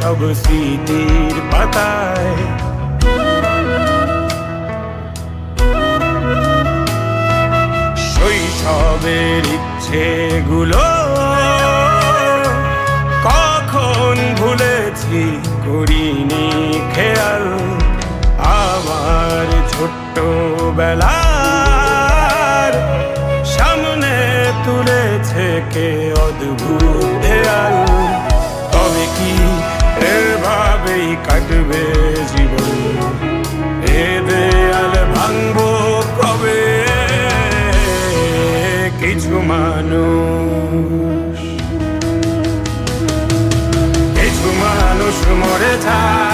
সব স্মৃতির পাতায়। শৈশবের ইচ্ছেগুলো কখন ভুলেছি, করিনি খেয়াল। আমার ছোট্টবেলার সামনে তুলেছে কে অদ্ভুত দেয়াল। তবে কি এভাবেই কাটবে জীবন? এ দেয়াল ভাঙবো কবে? কিছু মানুষ মরে যায়।